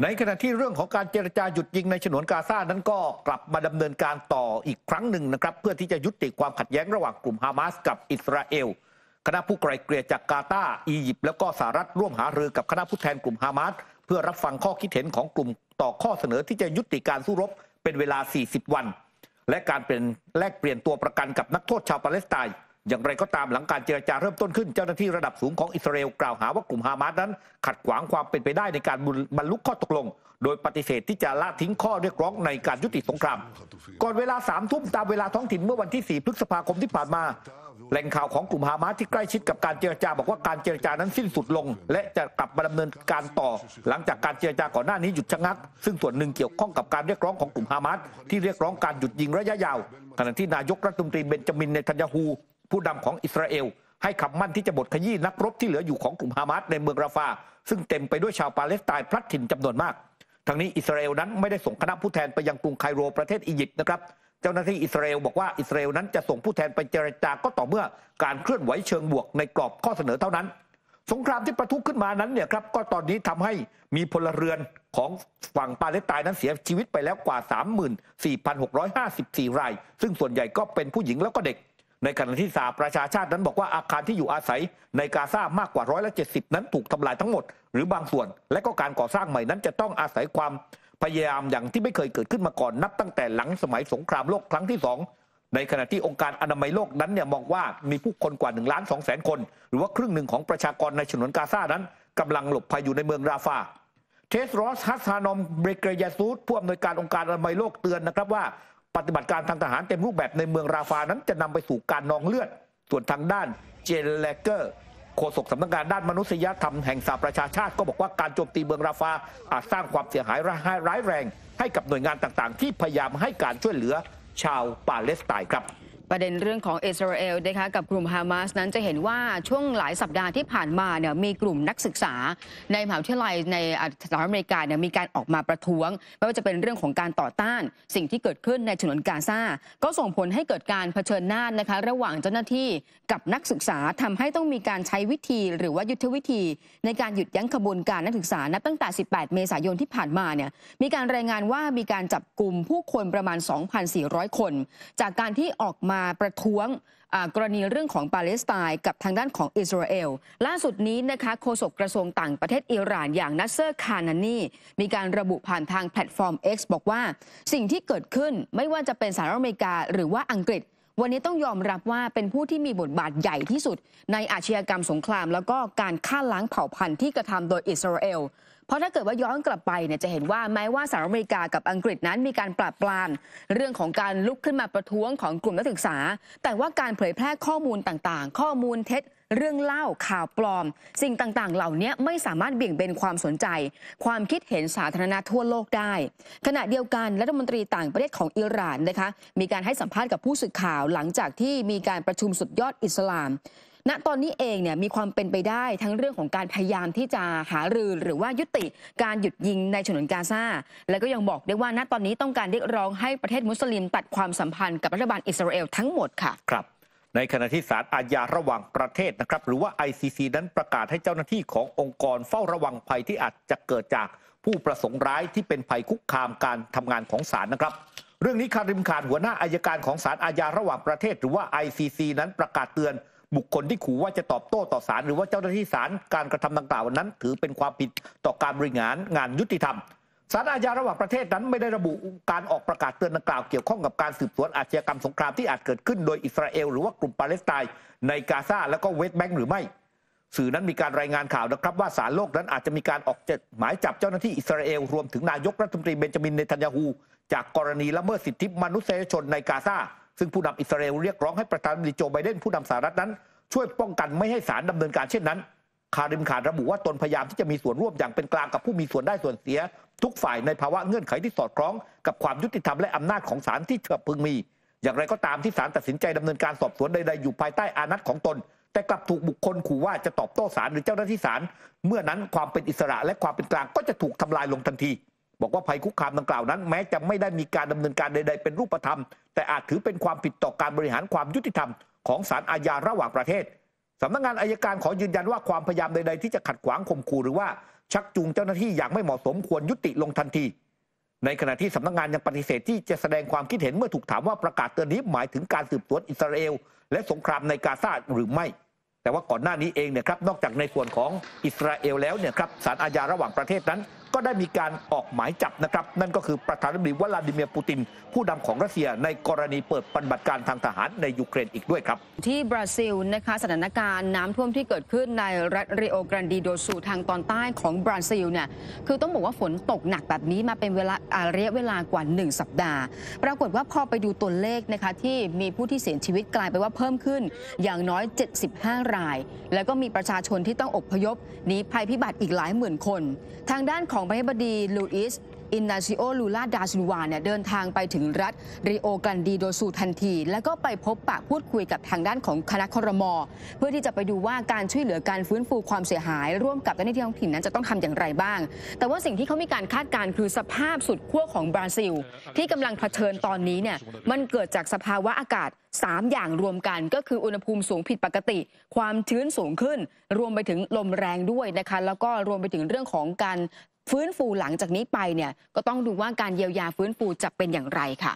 ในขณะที่เรื่องของการเจรจาหยุดยิงในฉนวนกาซานั้นก็กลับมาดำเนินการต่ออีกครั้งหนึ่งนะครับเพื่อที่จะยุติความขัดแย้งระหว่างกลุ่มฮามาสกับอิสราเอลคณะผู้ไกล่เกลี่ยจากกาตาร์อียิปต์แล้วก็สหรัฐร่วมหารือกับคณะผู้แทนกลุ่มฮามาสเพื่อรับฟังข้อคิดเห็นของกลุ่มต่อข้อเสนอที่จะยุติการสู้รบเป็นเวลา40วันและการเป็นแลกเปลี่ยนตัวประกันกับนักโทษชาวปาเลสไตน์อย่างไรก็ตามหลังการเจรจาเริ่มต้นขึ้นเจ้าหน้าที่ระดับสูงของอิสราเอลกล่าวหาว่ากลุ่มฮามาสนั้นขัดขวางความเป็นไปได้ในการบรรลุข้อตกลงโดยปฏิเสธที่จะละทิ้งข้อเรียกร้องในการยุติสงครามก่อนเวลา3 ทุ่มตามเวลาท้องถิ่นเมื่อวันที่4 พฤษภาคมที่ผ่านมาแหล่งข่าวของกลุ่มฮามาสที่ใกล้ชิดกับการเจรจาบอกว่าการเจรจานั้นสิ้นสุดลงและจะกลับมาดำเนินการต่อหลังจากการเจรจาก่อนหน้านี้หยุดชะงักซึ่งส่วนหนึ่งเกี่ยวข้องกับการเรียกร้องของกลุ่มฮามาสที่เรียกร้องการหยุดยิงระยะยาวขณะที่นายกรัฐมนตรีเบนจามินเนทันยาฮูผู้นำของอิสราเอลให้คำมั่นที่จะบดขยี้นักรบที่เหลืออยู่ของกลุ่มฮามาสในเมืองราฟาซึ่งเต็มไปด้วยชาวปาเลสไตน์พลัดถิ่นจำนวนมากทั้งนี้อิสราเอลนั้นไม่ได้ส่งคณะผู้แทนไปยังกรุงไคโรประเทศอียิปต์นะครับเจ้าหน้าที่อิสราเอลบอกว่าอิสราเอลนั้นจะส่งผู้แทนไปเจรจาก็ต่อเมื่อการเคลื่อนไหวเชิงบวกในกรอบข้อเสนอเท่านั้นสงครามที่ประทุขึ้นมานั้นเนี่ยครับก็ตอนนี้ทำให้มีพลเรือนของฝั่งปาเลสไตน์นั้นเสียชีวิตไปแล้วกว่า 34,654 รายซึ่งส่วนใหญ่ก็เป็นผู้หญิงแล้วก็เด็กในขณะที่สหประชาชาตินั้นบอกว่าอาคารที่อยู่อาศัยในกาซามากกว่า170นั้นถูกทำลายทั้งหมดหรือบางส่วนและก็การก่อสร้างใหม่นั้นจะต้องอาศัยความพยายามอย่างที่ไม่เคยเกิดขึ้นมาก่อนนับตั้งแต่หลังสมัยสงครามโลกครั้งที่2ในขณะที่องค์การอนามัยโลกนั้นเนี่ยมองว่ามีผู้คนกว่า1,200,000 คนหรือว่าครึ่งหนึ่งของประชากรในฉนวนกาซานั้นกำลังหลบภัยอยู่ในเมืองราฟาเทสรอสฮัสซานอมเบรเกยาซูดผู้อำนวยการองค์การอนามัยโลกเตือนนะครับว่าปฏิบัติการทางทหารเต็มรูปแบบในเมืองราฟานั้นจะนำไปสู่การนองเลือดส่วนทางด้านเจเลเกอร์โฆษกสำนักงานด้านมนุษยธรรมแห่งสหประชาชาติก็บอกว่าการโจมตีเมืองราฟาอาจสร้างความเสียหายร้ายแรงให้กับหน่วยงานต่างๆที่พยายามให้การช่วยเหลือชาวปาเลสไตน์ครับประเด็นเรื่องของอิสราเอลนะคะกับกลุ่มฮามาสนั้นจะเห็นว่าช่วงหลายสัปดาห์ที่ผ่านมาเนี่ยมีกลุ่มนักศึกษาในมหาวิทยาลัยในสหรัฐอเมริกาเนี่ยมีการออกมาประท้วงไม่ว่าจะเป็นเรื่องของการต่อต้านสิ่งที่เกิดขึ้นในฉนวนกาซาก็ส่งผลให้เกิดการเผชิญหน้านะคะระหว่างเจ้าหน้าที่กับนักศึกษาทำให้ต้องมีการใช้วิธีหรือว่ายุทธวิธีในการหยุดยั้งขบวนการนักศึกษานับตั้งแต่18 เมษายนที่ผ่านมาเนี่ยมีการรายงานว่ามีการจับกลุ่มผู้คนประมาณ 2,400 คนจากการที่ออกมาประท้วงกรณีเรื่องของปาเลสไตน์กับทางด้านของอิสราเอลล่าสุดนี้นะคะโฆษกกระทรวงต่างประเทศอิหร่านอย่างนัสเซอร์คานานีมีการระบุผ่านทางแพลตฟอร์ม X บอกว่าสิ่งที่เกิดขึ้นไม่ว่าจะเป็นสหรัฐอเมริกาหรือว่าอังกฤษวันนี้ต้องยอมรับว่าเป็นผู้ที่มีบทบาทใหญ่ที่สุดในอาชญากรรมสงครามแล้วก็การฆ่าล้างเผ่าพันธุ์ที่กระทำโดยอิสราเอลเพราะถ้าเกิดว่าย้อนกลับไปเนี่ยจะเห็นว่าแม้ว่าสหรัฐอเมริกากับอังกฤษนั้นมีการปราบปรามเรื่องของการลุกขึ้นมาประท้วงของกลุ่มนักศึกษาแต่ว่าการเผยแพร่ข้อมูลต่างๆข้อมูลเท็จเรื่องเล่าข่าวปลอมสิ่งต่างๆเหล่านี้ไม่สามารถเบี่ยงเบนความสนใจความคิดเห็นสาธารณะทั่วโลกได้ขณะเดียวกันรัฐมนตรีต่างประเทศของอิหร่านนะคะมีการให้สัมภาษณ์กับผู้สื่อข่าวหลังจากที่มีการประชุมสุดยอดอิสลามณตอนนี้เองเนี่ยมีความเป็นไปได้ทั้งเรื่องของการพยายามที่จะหารือหรือว่ายุติการหยุดยิงในฉนวนกาซาและก็ยังบอกได้ว่าณตอนนี้ต้องการเรียกร้องให้ประเทศมุสลิมตัดความสัมพันธ์กับรัฐบาลอิสราเอลทั้งหมดค่ะครับในขณะที่ศาลอาญาระหว่างประเทศนะครับหรือว่า ICC นั้นประกาศให้เจ้าหน้าที่ขององค์กรเฝ้าระวังภัยที่อาจจะเกิดจากผู้ประสงค์ร้ายที่เป็นภัยคุกคามการทำงานของศาลนะครับเรื่องนี้คาริมขานหัวหน้าอัยการของศาลอาญาระหว่างประเทศหรือว่า ICC นั้นประกาศเตือนบุคคลที่ขู่ว่าจะตอบโต้ต่อศาลหรือว่าเจ้าหน้าที่ศาลการกระทำดังกล่าวนั้นถือเป็นความผิดต่อการบริหารงานยุติธรรมศาลอาญาระหว่างประเทศนั้นไม่ได้ระบุการออกประกาศเตือนดังกล่าวเกี่ยวข้องกับการสืบสวนอาชญากรรมสงครามที่อาจเกิดขึ้นโดยอิสราเอลหรือว่ากลุ่มปาเลสไตน์ในกาซาและก็เวสต์แบงก์หรือไม่สื่อนั้นมีการรายงานข่าวนะครับว่าศาลโลกนั้นอาจจะมีการออกหมายจับเจ้าหน้าที่อิสราเอลรวมถึงนายกรัฐมนตรีเบนจามินเนทันยาฮูจากกรณีละเมิดสิทธิมนุษยชนในกาซาซึ่งผู้นำอิสราเอลเรียกร้องให้ประธานาธิบดีโจไบเดนผู้นำสหรัฐนั้นช่วยป้องกันไม่ให้ศาลดำเนินการเช่นนั้นคาริมขานระบุว่าตนพยายามที่จะมีส่วนร่วมอย่างเป็นกลางกับผู้มีส่วนได้ส่วนเสียทุกฝ่ายในภาวะเงื่อนไขที่สอดคล้องกับความยุติธรรมและอำนาจของศาลที่พึงมีอย่างไรก็ตามที่ศาลตัดสินใจดำเนินการสอบสวนใดๆอยู่ภายใต้อานัตของตนแต่กลับถูกบุคคลขู่ว่าจะตอบโต้ศาลหรือเจ้าหน้าที่ศาลเมื่อนั้นความเป็นอิสระและความเป็นกลางก็จะถูกทำลายลงทันทีบอกว่าภัยคุกคามดังกล่าวนั้นแม้จะไม่ได้มีการดำเนินการใดๆเป็นรูปธรรมแต่อาจถือเป็นความผิดต่อการบริหารความยุติธรรมของศาลอาญาระหว่างประเทศสำนักงานอัยการขอยืนยันว่าความพยายามใดๆที่จะขัดขวางข่มขู่หรือว่า ชักจูงเจ้าหน้าที่อย่างไม่เหมาะสมควรยุติลงทันทีในขณะที่สำนักงานยังปฏิเสธที่จะแสดงความคิดเห็นเมื่อถูกถามว่าประกาศเตือนนี้หมายถึงการสืบสวนอิสราเอลและสงครามในกาซาหรือไม่แต่ว่าก่อนหน้านี้เองเนี่ยครับนอกจากในส่วนของอิสราเอลแล้วเนี่ยครับศาลอาญาระหว่างประเทศนั้นก็ได้มีการออกหมายจับนะครับนั่นก็คือประธานาธิบดีวลาดิเมียร์ปูตินผู้นำของรัสเซียในกรณีเปิดปฏิบัติการทางทหารในยูเครนอีกด้วยครับที่บราซิลนะคะสถานการณ์น้ำท่วมที่เกิดขึ้นในรัฐริโอกรันดีโดซูทางตอนใต้ของบราซิลเนี่ยคือต้องบอกว่าฝนตกหนักแบบนี้มาเป็นระยะเวลากว่า1สัปดาห์ปรากฏว่าพอไปดูตัวเลขนะคะที่มีผู้ที่เสียชีวิตกลายไปว่าเพิ่มขึ้นอย่างน้อย75รายแล้วก็มีประชาชนที่ต้องอพยพหนีภัยพิบัติอีกหลายหมื่นคนทางด้านของประธานาธิบดีลูอิสอินนาซิโอลูลาดาซิลวาเนี่ยเดินทางไปถึงรัฐริโอกรันดีโดซูทันทีแล้วก็ไปพบปะพูดคุยกับทางด้านของคณะครม.เพื่อที่จะไปดูว่าการช่วยเหลือการฟื้นฟูความเสียหายร่วมกับเจ้าหน้าที่ท้องถิ่นนั้นจะต้องทำอย่างไรบ้างแต่ว่าสิ่งที่เขามีการคาดการณ์คือสภาพสุดขั้วของบราซิลที่กำลังเผชิญตอนนี้เนี่ยมันเกิดจากสภาวะอากาศ3อย่างรวมกันก็คืออุณหภูมิสูงผิดปกติความชื้นสูงขึ้นรวมไปถึงลมแรงด้วยนะคะแล้วก็รวมไปถึงเรื่องของการฟื้นฟูหลังจากนี้ไปเนี่ยก็ต้องดูว่าการเยียวยาฟื้นฟูจะเป็นอย่างไรค่ะ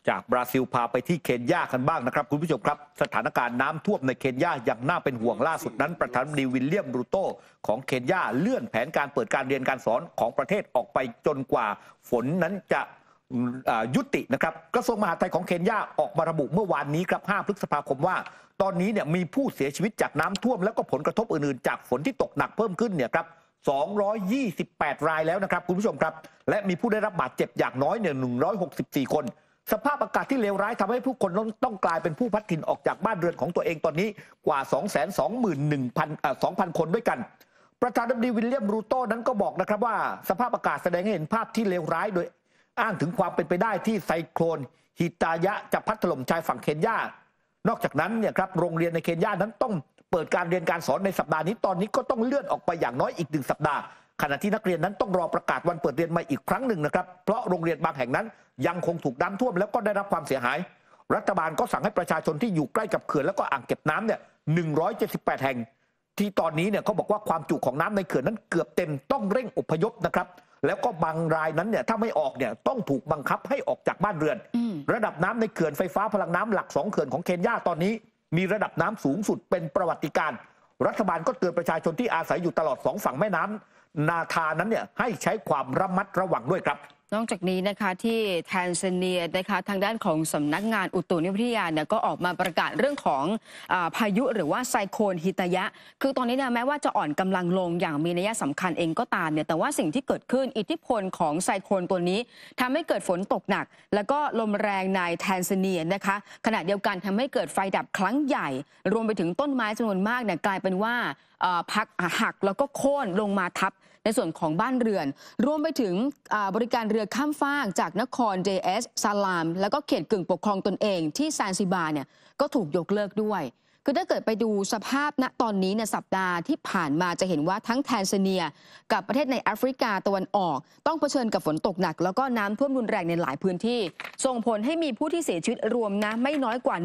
จากบราซิลพาไปที่เคนยากันบ้างนะครับคุณผู้ชมครับสถานการณ์น้ำท่วมในเคนยาอย่างน่าเป็นห่วงล่าสุดนั้นประธานาธิบดีวิลเลียมรูโตของเคนยาเลื่อนแผนการเปิดการเรียนการสอนของประเทศออกไปจนกว่าฝนนั้นจะยุตินะครับกระทรวงมหาดไทยของเคนยาออกมาระบุเมื่อวานนี้ครับ5 พฤษภาคมว่าตอนนี้เนี่ยมีผู้เสียชีวิตจากน้ำท่วมแล้วก็ผลกระทบอื่นๆจากฝนที่ตกหนักเพิ่มขึ้นเนี่ยครับ228 รายแล้วนะครับคุณผู้ชมครับและมีผู้ได้รับบาดเจ็บอย่างน้อยเนี่ย164 คนสภาพอากาศที่เลวร้ายทำให้ผู้คนต้องกลายเป็นผู้พัดถิ่นออกจากบ้านเรือนของตัวเองตอนนี้กว่า 2,100,000 คนด้วยกันประธานาธิบดีวิลเลียมรูโตนั้นก็บอกนะครับว่าสภาพอากาศแสดงให้เห็นภาพที่เลวร้ายโดยอ้างถึงความเป็นไปได้ที่ไซโคลนฮิตายะจะพัดถล่มชายฝั่งเคนยานอกจากนั้นเนี่ยครับโรงเรียนในเคนยานั้นต้องเปิดการเรียนการสอนในสัปดาห์นี้ตอนนี้ก็ต้องเลื่อนออกไปอย่างน้อยอีก1 สัปดาห์ขณะที่นักเรียนนั้นต้องรอประกาศวันเปิดเรียนใหม่อีกครั้งหนึ่งนะครับเพราะโรงเรียนบางแห่งนั้นยังคงถูกน้ำท่วมแล้วก็ได้รับความเสียหายรัฐบาลก็สั่งให้ประชาชนที่อยู่ใกล้กับเขื่อนแล้วก็อ่างเก็บน้ำเนี่ย178 แห่งที่ตอนนี้เนี่ยเขาบอกว่าความจุของน้ำในเขื่อนนั้นเกือบเต็มต้องเร่งอพยพนะครับแล้วก็บางรายนั้นเนี่ยถ้าไม่ออกเนี่ยต้องถูกบังคับให้ออกจากบ้านเรือนระดับน้ำในเขื่อนไฟฟ้าพลังน้ำหลัก2 เขื่อนของเคนยาตอนนี้มีระดับน้ำสูงสุดเป็นประวัติการณ์รัฐบาลก็เตือนประชาชนที่อาศัยอยู่ตลอด2 ฝั่งแม่น้ำนาทานั้นเนี่ยให้ใช้ความระมัดระวังด้วยครับนอกจากนี้นะคะที่แทนซาเนียนะคะทางด้านของสำนักงานอุตุนิยมวิทยาเนี่ยก็ออกมาประกาศเรื่องของพายุหรือว่าไซโคลนฮิตายะคือตอนนี้เนี่ยแม้ว่าจะอ่อนกำลังลงอย่างมีนัยสำคัญเองก็ตามเนี่ยแต่ว่าสิ่งที่เกิดขึ้นอิทธิพลของไซโคลนตัวนี้ทำให้เกิดฝนตกหนักแล้วก็ลมแรงในแทนซาเนียนะคะขณะเดียวกันทำให้เกิดไฟดับครั้งใหญ่รวมไปถึงต้นไม้จำนวนมากเนี่ยกลายเป็นว่าพักหักแล้วก็โค่นลงมาทับในส่วนของบ้านเรือนรวมไปถึงบริการเรือข้ามฟากจากนครเดเอสซาลามแล้วก็เขตกึ่งปกครองตนเองที่ซานซิบาเนี่ยก็ถูกยกเลิกด้วยคือถ้าเกิดไปดูสภาพณตอนนี้ในสัปดาห์ที่ผ่านมาจะเห็นว่าทั้งแทนซาเนียกับประเทศในแอฟริกาตะวันออกต้องเผชิญกับฝนตกหนักแล้วก็น้ำท่วมรุนแรงในหลายพื้นที่ส่งผลให้มีผู้ที่เสียชีวิตรวมนะไม่น้อยกว่า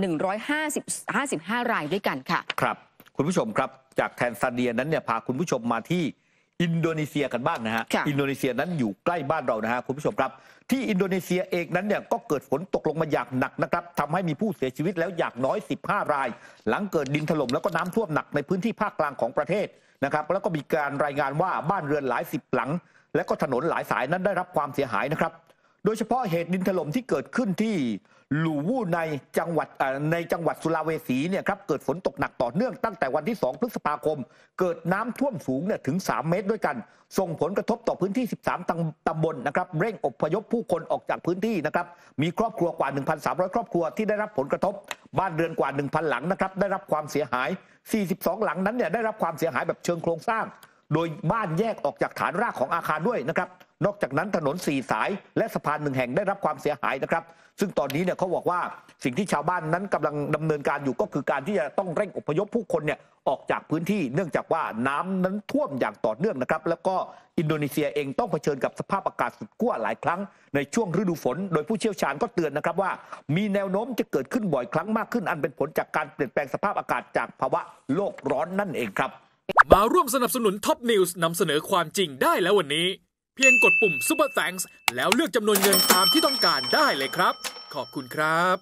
155 รายด้วยกันค่ะครับคุณผู้ชมครับจากแทนซาเนียนั้นเนี่ยพาคุณผู้ชมมาที่อินโดนีเซียกันบ้างนะฮะอินโดนีเซียนั้นอยู่ใกล้บ้านเรานะฮะคุณผู้ชมครับที่อินโดนีเซียเองนั้นเนี่ยก็เกิดฝนตกลงมาอย่างหนักนะครับทำให้มีผู้เสียชีวิตแล้วอย่างน้อย15 รายหลังเกิดดินถล่มแล้วก็น้ำท่วมหนักในพื้นที่ภาคกลางของประเทศนะครับแล้วก็มีการรายงานว่าบ้านเรือนหลาย10 หลังและก็ถนนหลายสายนั้นได้รับความเสียหายนะครับโดยเฉพาะเหตุดินถล่มที่เกิดขึ้นที่ลูวูในจังหวัดสุราเวสีเนี่ยครับเกิดฝนตกหนักต่อเนื่องตั้งแต่วันที่2 พฤษภาคมเกิดน้ำท่วมสูงเนี่ยถึง3 เมตรด้วยกันส่งผลกระทบต่อพื้นที่13 ตำบลนะครับเร่งอพยพผู้คนออกจากพื้นที่นะครับมีครอบครัวกว่า 1,300 ครอบครัวที่ได้รับผลกระทบบ้านเรือนกว่า 1,000 หลังนะครับได้รับความเสียหาย42 หลังนั้นเนี่ยได้รับความเสียหายแบบเชิงโครงสร้างโดยบ้านแยกออกจากฐานรากของอาคารด้วยนะครับนอกจากนั้นถนน4 สายและสะพาน1 แห่งได้รับความเสียหายนะครับซึ่งตอนนี้เนี่ยเขาบอกว่าสิ่งที่ชาวบ้านนั้นกำลังดำเนินการอยู่ก็คือการที่จะต้องเร่งอพยพผู้คนเนี่ยออกจากพื้นที่เนื่องจากว่าน้ำนั้นท่วมอย่างต่อเนื่องนะครับแล้วก็อินโดนีเซียเองต้องเผชิญกับสภาพอากาศสุดขั้วหลายครั้งในช่วงฤดูฝนโดยผู้เชี่ยวชาญก็เตือนนะครับว่ามีแนวโน้มจะเกิดขึ้นบ่อยครั้งมากขึ้นอันเป็นผลจากการเปลี่ยนแปลงสภาพอากาศจากภาวะโลกร้อนนั่นเองครับ มาร่วมสนับสนุนท็อปนิวส์นำเสนอความจริงได้แล้ววันนี้เพียงกดปุ่ม Super Thanks แล้วเลือกจำนวนเงินตามที่ต้องการได้เลยครับขอบคุณครับ